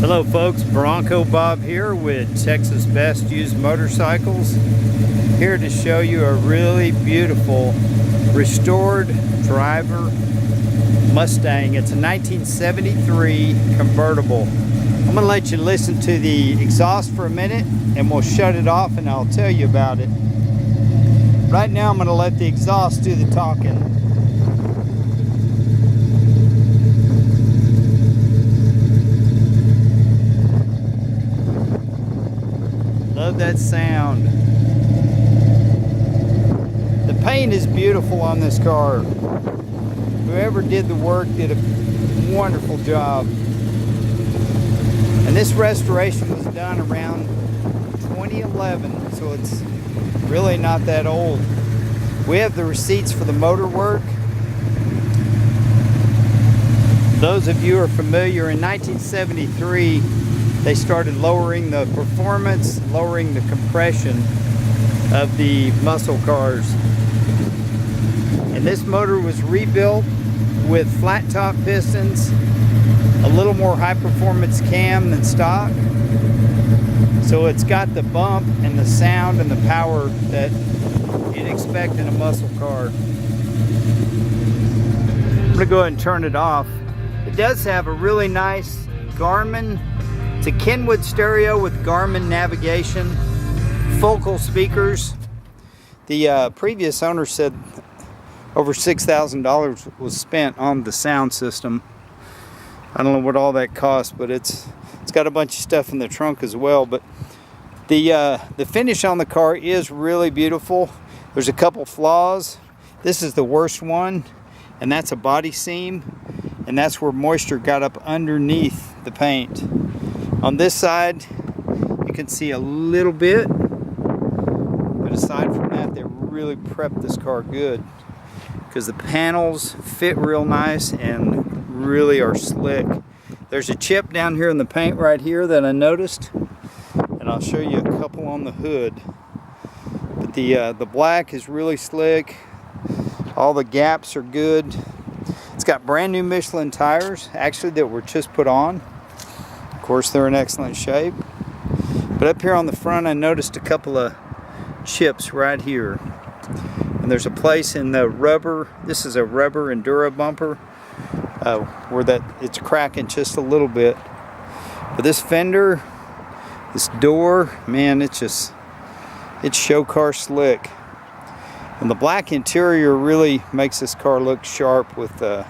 Hello folks, Bronco Bob here with Texas Best Used Motorcycles. Here to show you a really beautiful restored driver Mustang. It's a 1973 convertible. I'm going to let you listen to the exhaust for a minute and we'll shut it off and I'll tell you about it. Right now I'm going to let the exhaust do the talking. Love that sound. The paint is beautiful on this car. Whoever did the work did a wonderful job. And this restoration was done around 2011, so it's really not that old. We have the receipts for the motor work. Those of you who are familiar, in 1973 they started lowering the performance, lowering the compression of the muscle cars. And this motor was rebuilt with flat top pistons, a little more high performance cam than stock. So it's got the bump and the sound and the power that you'd expect in a muscle car. I'm gonna go ahead and turn it off. It does have a really nice Garmin. It's a Kenwood stereo with Garmin navigation, focal speakers. The previous owner said over $6,000 was spent on the sound system. I don't know what all that cost, but it's got a bunch of stuff in the trunk as well. But the finish on the car is really beautiful. There's a couple flaws. This is the worst one, and that's a body seam, and that's where moisture got up underneath the paint. On this side, you can see a little bit, but aside from that, they really prepped this car good because the panels fit real nice and really are slick. There's a chip down here in the paint right here that I noticed, and I'll show you a couple on the hood. But the black is really slick. All the gaps are good. It's got brand new Michelin tires, actually, that were just put on. Of course, they're in excellent shape. But up here on the front, I noticed a couple of chips right here. And there's a place in the rubber. This is a rubber Endura bumper where it's cracking just a little bit. But this fender, this door, man, it's show car slick. And the black interior really makes this car look sharp with the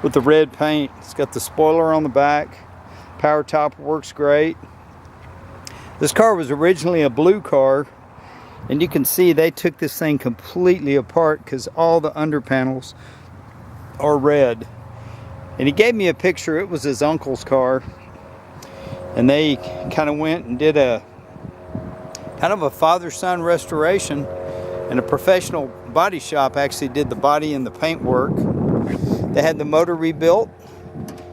red paint. It's got the spoiler on the back. Power top works great. This car was originally a blue car, and you can see they took this thing completely apart because all the under panels are red. And he gave me a picture. It was his uncle's car, and they kind of went and did a kind of a father-son restoration, and a professional body shop actually did the body and the paint work. They had the motor rebuilt.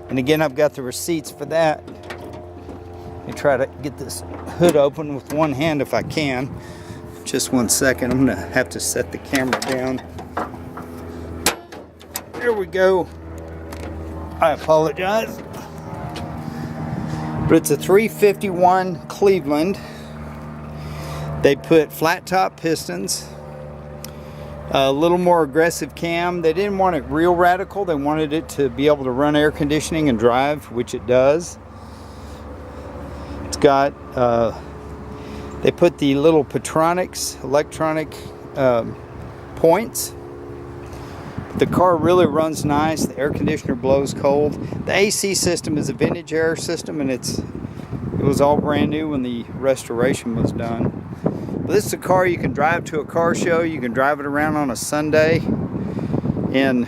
And again, I've got the receipts for that. Let me try to get this hood open with one hand if I can. Just 1 second. I'm going to have to set the camera down. There we go. I apologize. But it's a 351 Cleveland. They put flat top pistons. A little more aggressive cam. They didn't want it real radical. They wanted it to be able to run air conditioning and drive, which it does. It's got, they put the little Petronix electronic points. The car really runs nice. The air conditioner blows cold. The AC system is a vintage air system, and it was all brand new when the restoration was done. But this is a car you can drive to a car show. You can drive it around on a Sunday, and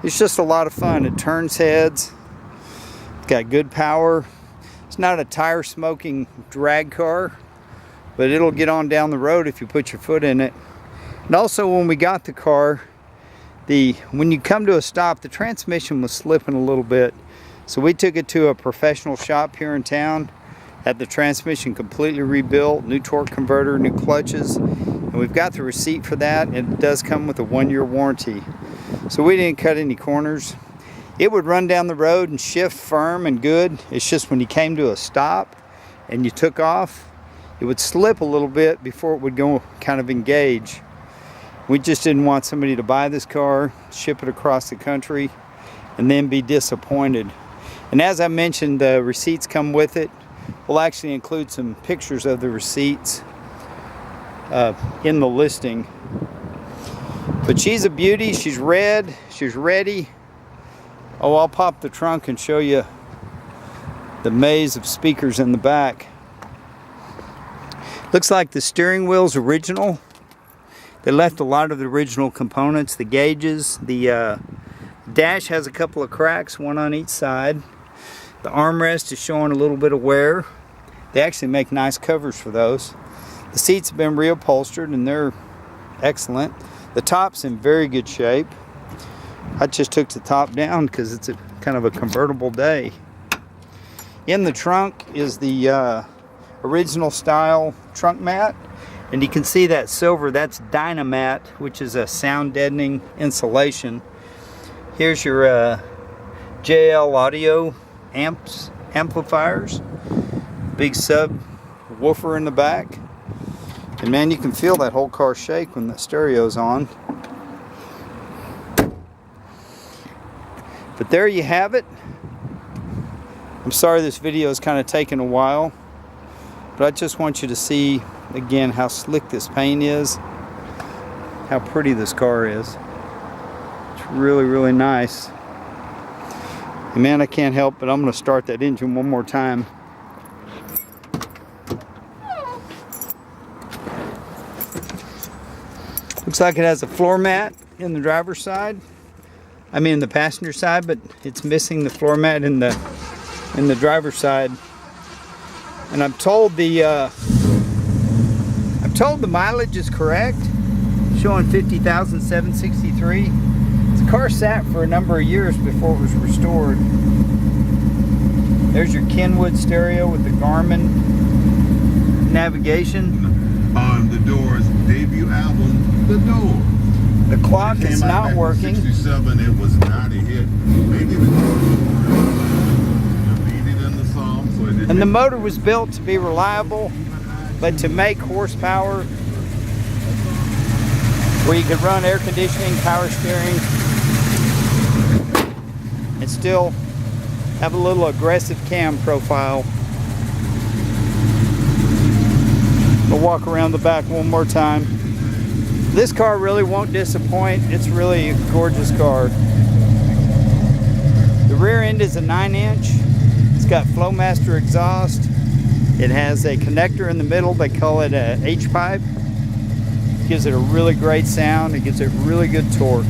it's just a lot of fun. It turns heads. It's got good power. It's not a tire smoking drag car, but it'll get on down the road if you put your foot in it. And also, when we got the car, when you come to a stop, the transmission was slipping a little bit. So we took it to a professional shop here in town. Had the transmission completely rebuilt, new torque converter, new clutches, and we've got the receipt for that. It does come with a 1-year warranty. So we didn't cut any corners. It would run down the road and shift firm and good. It's just when you came to a stop and you took off, it would slip a little bit before it would go kind of engage. We just didn't want somebody to buy this car, ship it across the country, and then be disappointed. And as I mentioned, the receipts come with it. We'll actually include some pictures of the receipts in the listing. But she's a beauty. She's red. She's ready. Oh, I'll pop the trunk and show you the maze of speakers in the back. Looks like the steering wheel's original. They left a lot of the original components, the gauges. The dash has a couple of cracks, one on each side. The armrest is showing a little bit of wear. They actually make nice covers for those. The seats have been reupholstered and they're excellent. The top's in very good shape. I just took the top down because it's a kind of a convertible day. In the trunk is the original style trunk mat, and you can see that silver, that's Dynamat, which is a sound deadening insulation. Here's your JL Audio amplifiers, big sub woofer in the back, and man, you can feel that whole car shake when the stereo's on. But there you have it. I'm sorry this video is kind of taking a while, but I just want you to see again how slick this paint is, how pretty this car is. It's really, really nice. And man, I can't help but I'm going to start that engine one more time. Looks like it has a floor mat in the driver's side. I mean the passenger side, but it's missing the floor mat in the driver's side. And I'm told the mileage is correct, showing 50,763. The car sat for a number of years before it was restored. There's your Kenwood stereo with the Garmin navigation. On the Doors' debut album, The Door. The clock is not working. 67, it was not a hit. Maybe the Doors defeated in the song, so it didn't. And the motor was built to be reliable, but to make horsepower where you could run air conditioning, power steering, and still have a little aggressive cam profile. We'll walk around the back one more time. This car really won't disappoint. It's really a gorgeous car. The rear end is a 9-inch. It's got Flowmaster exhaust. It has a connector in the middle. They call it a H-pipe. It gives it a really great sound. It gives it really good torque.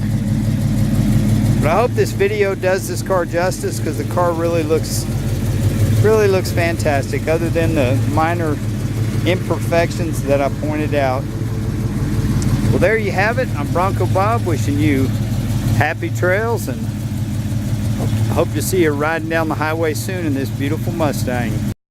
But I hope this video does this car justice, because the car really looks fantastic, other than the minor imperfections that I pointed out. Well, there you have it. I'm Bronco Bob, wishing you happy trails, and I hope to see you riding down the highway soon in this beautiful Mustang.